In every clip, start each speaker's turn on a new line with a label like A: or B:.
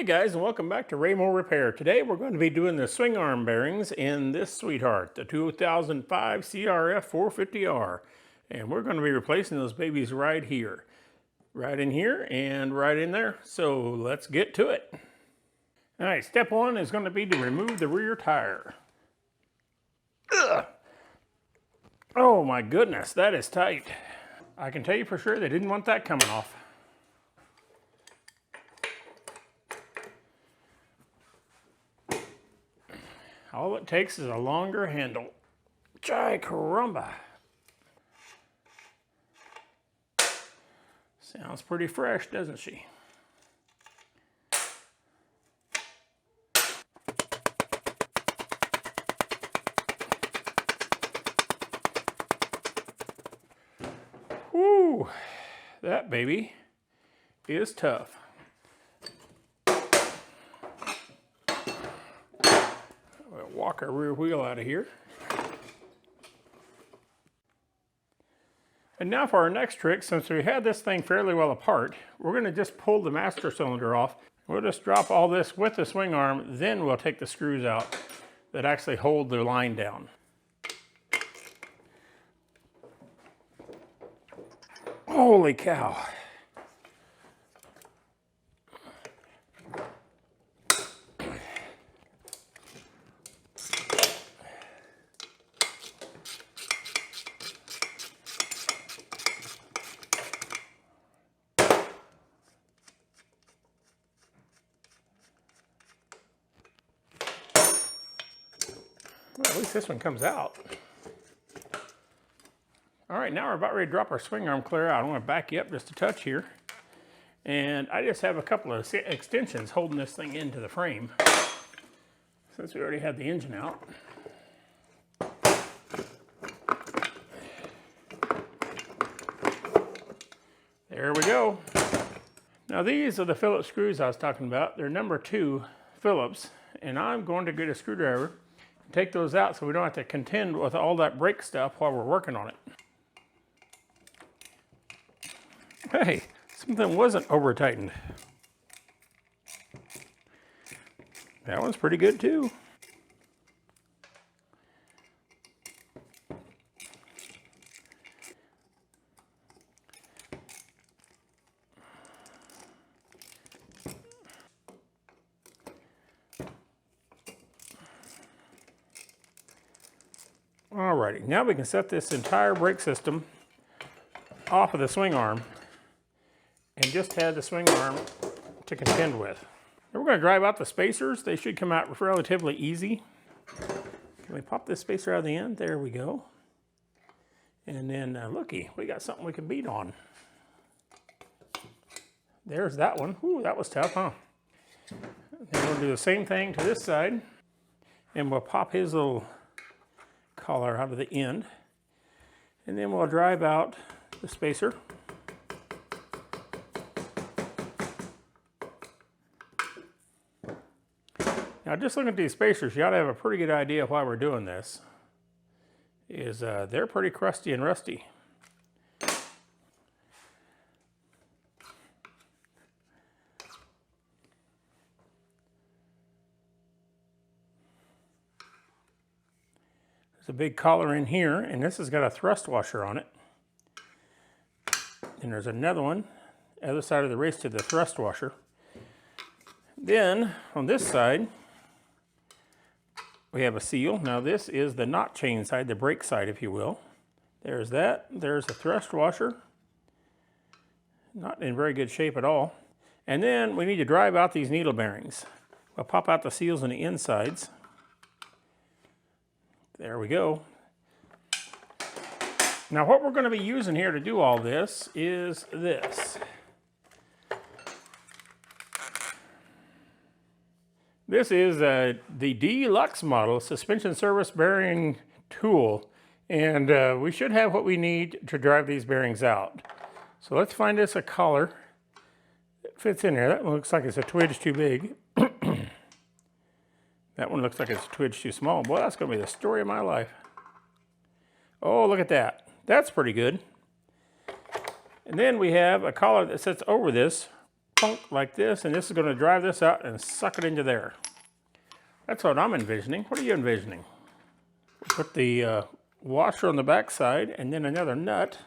A: Hey guys, and welcome back to Raymore Repair. Today we're going to be doing the swing arm bearings in this sweetheart, the 2005 CRF450R. And we're going to be replacing those babies right here. Right in here and right in there. So let's get to it. Alright, step one is going to be to remove the rear tire. Ugh. Oh my goodness, that is tight. I can tell you for sure they didn't want that coming off. All it takes is a longer handle. Jai caramba. Sounds pretty fresh, doesn't she? Whew, that baby is tough. Walk our rear wheel out of here. And now for our next trick, since we had this thing fairly well apart, we're going to just pull the master cylinder off. We'll just drop all this with the swing arm, then we'll take the screws out that actually hold the line down. Holy cow. Well, at least this one comes out. All right, now we're about ready to drop our swing arm clear out. I want to back you up just a touch here. And I just have a couple of extensions holding this thing into the frame, since we already had the engine out. There we go. Now these are the Phillips screws I was talking about. They're number 2 Phillips, and I'm going to get a screwdriver and take those out so we don't have to contend with all that brake stuff while we're working on it. Hey, something wasn't over tightened. That one's pretty good too. Alrighty, now we can set this entire brake system off of the swing arm and just have the swing arm to contend with. Now we're going to drive out the spacers. They should come out relatively easy. Can we pop this spacer out of the end? There we go. And then looky, we got something we can beat on. There's that one. Ooh, that was tough, huh? Then we'll do the same thing to this side, and we'll pop his little collar out of the end, and then we'll drive out the spacer. Now just looking at these spacers, you ought to have a pretty good idea of why we're doing this. They're pretty crusty and rusty. There's a big collar in here, and this has got a thrust washer on it. And there's another one, other side of the race to the thrust washer. Then, on this side, we have a seal. Now this is the knot chain side, the brake side, if you will. There's that. There's a thrust washer. Not in very good shape at all. And then we need to drive out these needle bearings. We'll pop out the seals on the insides. There we go. Now what we're going to be using here to do all this is this. This is the Deluxe model suspension service bearing tool, and we should have what we need to drive these bearings out. So let's find us a collar that fits in there. That one looks like it's a twidge too big. That one looks like it's a twidge too small. Boy, that's going to be the story of my life. Oh, look at that. That's pretty good. And then we have a collar that sits over this plunk like this, and this is going to drive this out and suck it into there. That's what I'm envisioning. What are you envisioning? Put the washer on the back side and then another nut.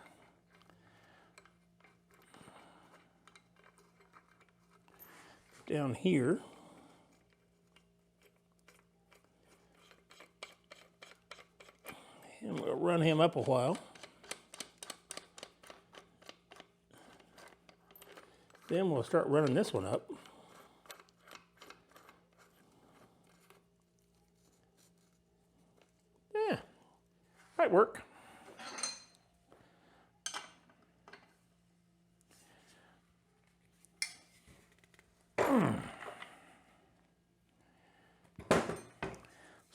A: Down here. And we'll run him up a while. Then we'll start running this one up. Yeah, might work. Let's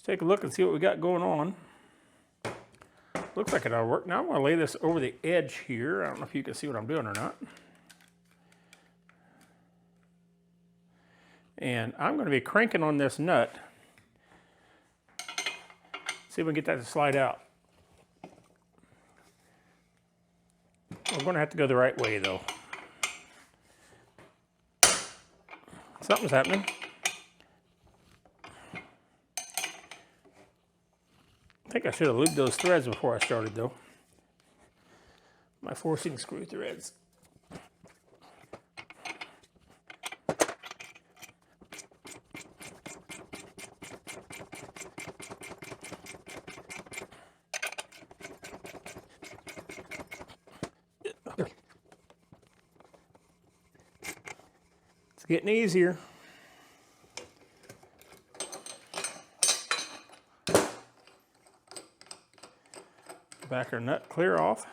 A: take a look and see what we got going on. Looks like it ought to work. Now I'm going to lay this over the edge here. I don't know if you can see what I'm doing or not. And I'm going to be cranking on this nut. See if we can get that to slide out. We're going to have to go the right way though. Something's happening. I think I should have lubed those threads before I started though. My forcing screw threads. It's getting easier. Backer nut clear off.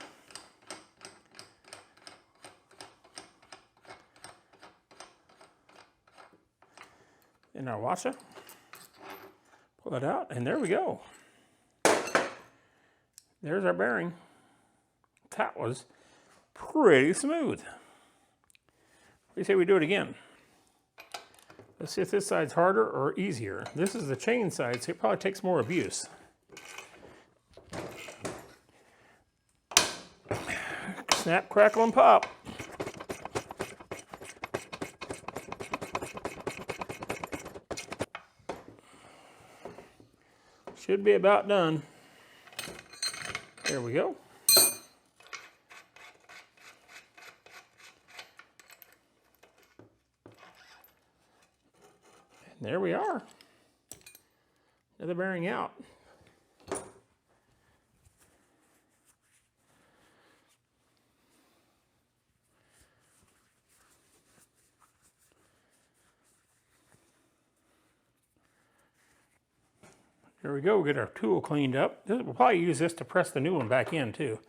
A: In our washer. Pull it out, and there we go. There's our bearing. That was pretty smooth. What do you say we do it again? Let's see if this side's harder or easier. This is the chain side, so it probably takes more abuse. Snap, crackle, and pop. Should be about done. There we go. And there we are. Another bearing out. There we go, get our tool cleaned up. We'll probably use this to press the new one back in too.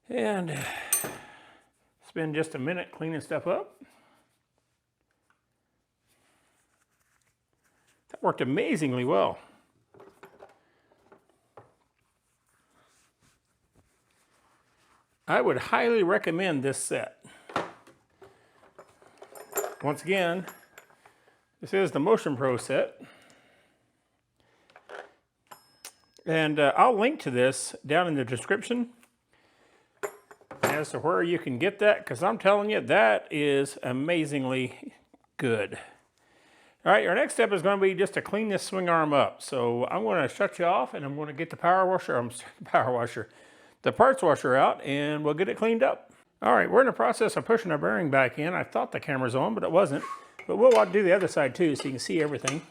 A: And spend just a minute cleaning stuff up. That worked amazingly well. I would highly recommend this set. Once again, this is the Motion Pro set. And I'll link to this down in the description as to where you can get that, because I'm telling you, that is amazingly good. All right, our next step is going to be just to clean this swing arm up. So I'm going to shut you off, and I'm going to get the the parts washer out, and we'll get it cleaned up. All right, we're in the process of pushing our bearing back in. I thought the camera's on, but it wasn't. But we'll do the other side too, so you can see everything.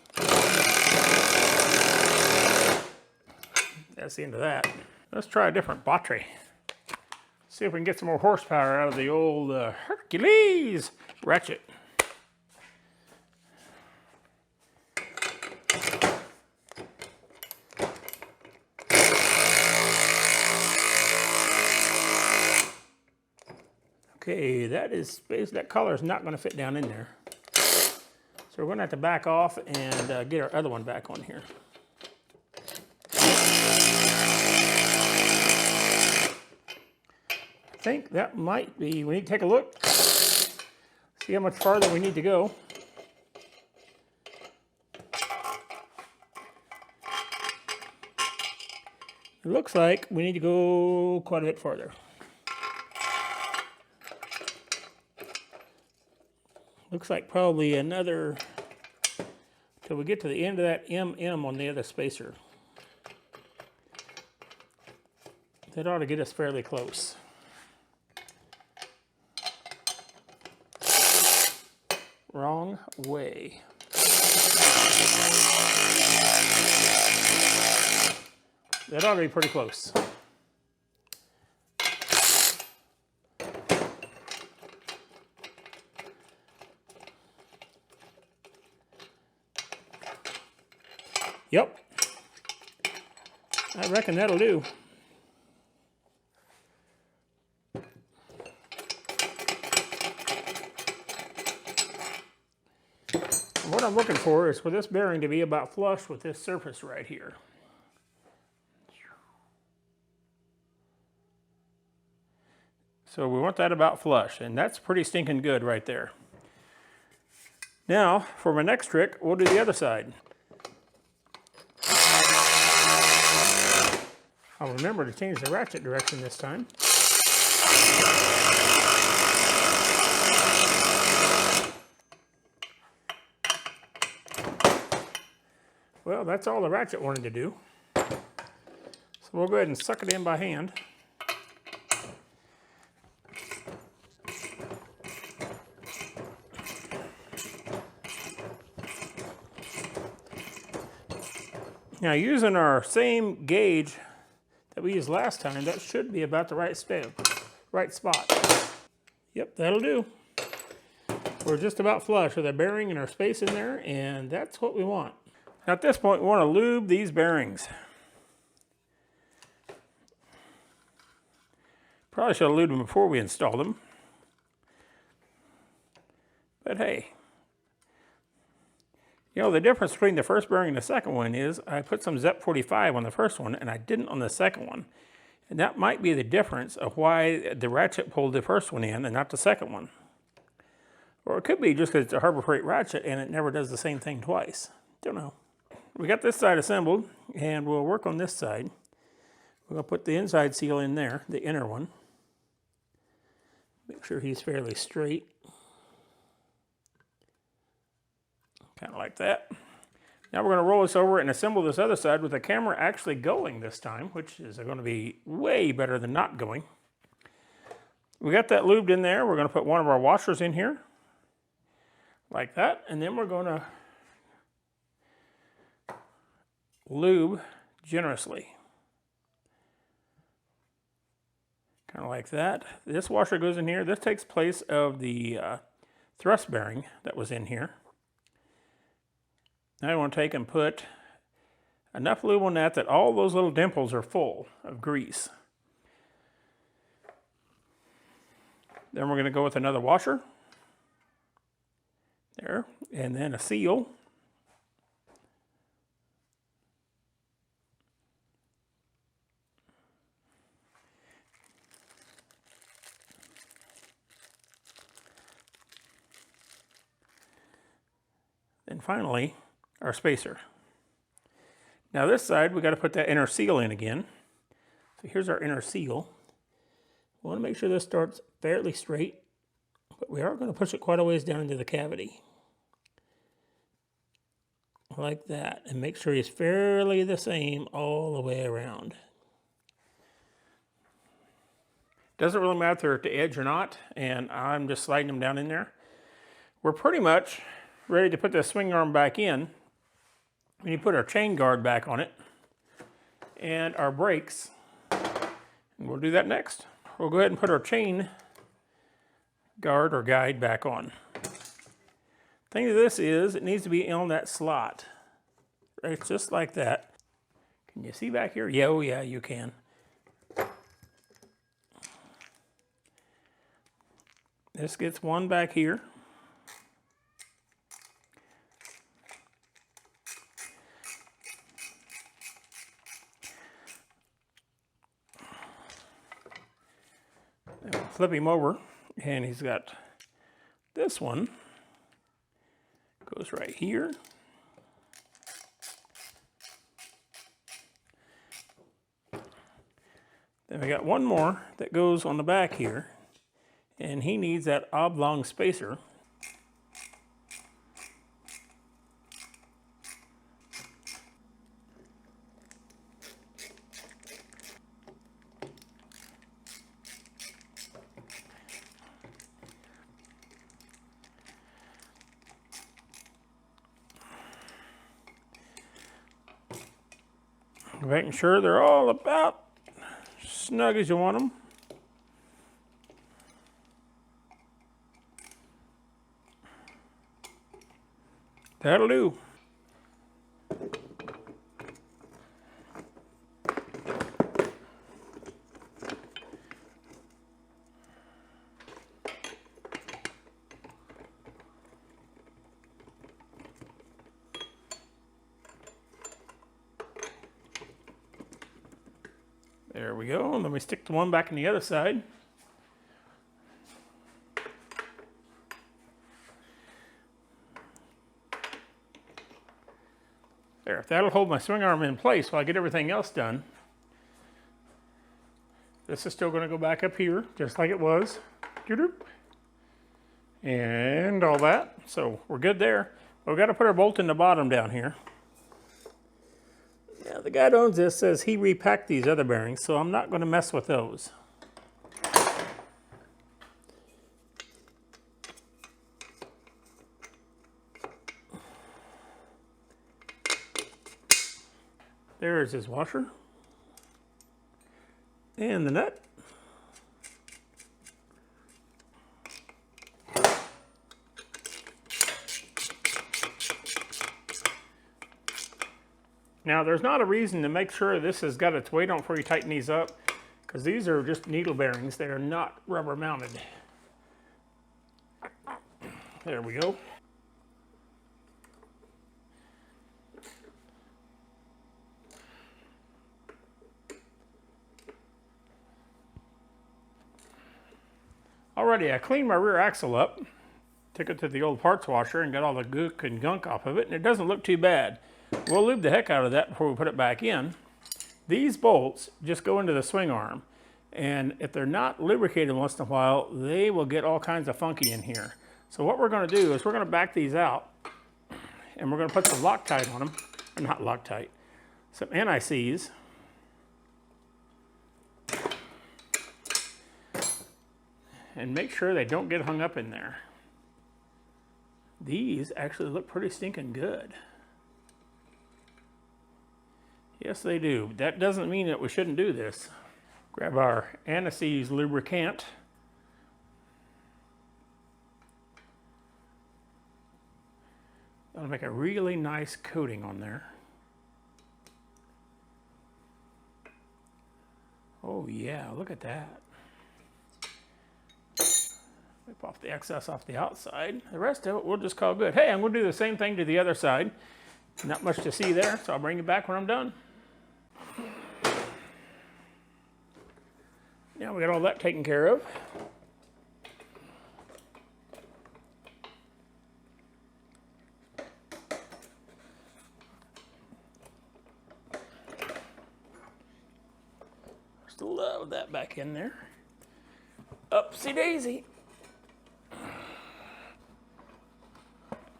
A: That's the end of that. Let's try a different battery. See if we can get some more horsepower out of the old Hercules ratchet. Okay, that color is not going to fit down in there. So we're going to have to back off and get our other one back on here. I think that might be, we need to take a look, see how much farther we need to go. It looks like we need to go quite a bit farther. Looks like probably another, till we get to the end of that MM on the other spacer. That ought to get us fairly close. Wrong way. That ought to be pretty close. Yep. I reckon that'll do. What I'm looking for is for this bearing to be about flush with this surface right here. So we want that about flush, and that's pretty stinking good right there. Now, for my next trick, we'll do the other side. I'll remember to change the ratchet direction this time. Well, that's all the ratchet wanted to do. So we'll go ahead and suck it in by hand. Now, using our same gauge that we used last time, that should be about the right spot. Yep, that'll do. We're just about flush with our bearing and our space in there, and that's what we want. Now at this point, we want to lube these bearings. Probably should have lubed them before we installed them. But hey, you know, the difference between the first bearing and the second one is I put some ZEP 45 on the first one and I didn't on the second one. And that might be the difference of why the ratchet pulled the first one in and not the second one. Or it could be just because it's a Harbor Freight ratchet and it never does the same thing twice. Don't know. We got this side assembled and we'll work on this side. We're going to put the inside seal in there, the inner one. Make sure he's fairly straight. Kind of like that. Now we're going to roll this over and assemble this other side with the camera actually going this time, which is going to be way better than not going. We got that lubed in there. We're going to put one of our washers in here, like that, and then we're going to lube generously. Kind of like that. This washer goes in here. This takes place of the thrust bearing that was in here. Now I want to take and put enough lube on that all those little dimples are full of grease. Then we're going to go with another washer. There. And then a seal. And finally, our spacer. Now this side, we got to put that inner seal in again. So here's our inner seal. We want to make sure this starts fairly straight, but we are going to push it quite a ways down into the cavity. Like that, and make sure he's fairly the same all the way around. Doesn't really matter if they're at the edge or not, and I'm just sliding them down in there. We're pretty much ready to put the swing arm back in. We need to put our chain guard back on it and our brakes, and we'll do that next. We'll go ahead and put our chain guard or guide back on. Thing of this is, it needs to be on that slot. Right, just like that. Can you see back here? Yeah, oh yeah, you can. This gets one back here. And we'll flip him over, and he's got this one. Goes right here. Then we got one more that goes on the back here, and he needs that oblong spacer. Making sure they're all about snug as you want them. That'll do. There we go. Let me stick the one back on the other side. There, that'll hold my swing arm in place while I get everything else done. This is still going to go back up here, just like it was. And all that. So we're good there. We've got to put our bolt in the bottom down here. Now the guy that owns this says he repacked these other bearings, so I'm not going to mess with those. There's his washer and the nut. Now there's not a reason to make sure this has got its weight on before you tighten these up, because these are just needle bearings. They are not rubber mounted. There we go. Alrighty, I cleaned my rear axle up, took it to the old parts washer and got all the gook and gunk off of it, and it doesn't look too bad. We'll lube the heck out of that before we put it back in. These bolts just go into the swing arm, and if they're not lubricated once in a while, they will get all kinds of funky in here. So what we're going to do is we're going to back these out, and we're going to put some Loctite on them, or not Loctite, some anti-seize. And make sure they don't get hung up in there. These actually look pretty stinking good. Yes, they do. That doesn't mean that we shouldn't do this. Grab our anti-seize lubricant. That'll make a really nice coating on there. Oh yeah, look at that. Wipe off the excess off the outside. The rest of it we'll just call good. Hey, I'm going to do the same thing to the other side. Not much to see there, so I'll bring it back when I'm done. Now we got all that taken care of. Just love that back in there. Upsy daisy.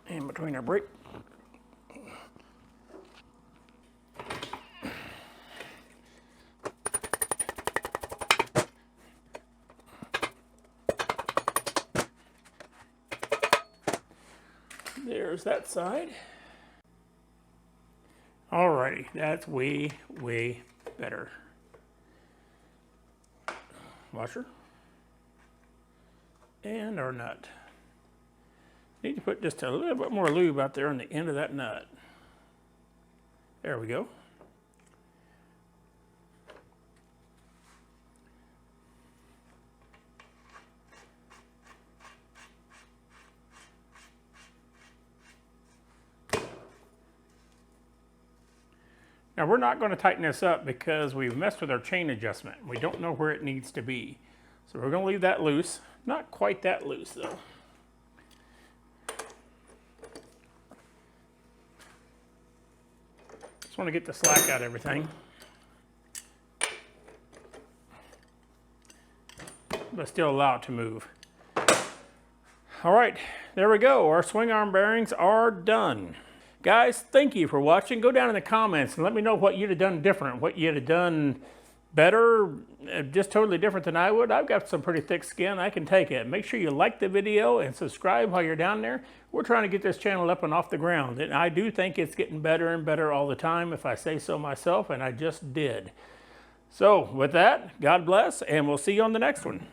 A: In between our brake. There's that side. Alrighty, that's way, way better. Washer. And our nut. Need to put just a little bit more lube out there on the end of that nut. There we go. Now we're not going to tighten this up because we've messed with our chain adjustment. We don't know where it needs to be. So we're going to leave that loose. Not quite that loose though. Just want to get the slack out of everything. But still allow it to move. All right, there we go. Our swing arm bearings are done. Guys, thank you for watching. Go down in the comments and let me know what you'd have done different, what you'd have done better, just totally different than I would. I've got some pretty thick skin. I can take it. Make sure you like the video and subscribe while you're down there. We're trying to get this channel up and off the ground, and I do think it's getting better and better all the time, if I say so myself, and I just did. So with that, God bless, and we'll see you on the next one.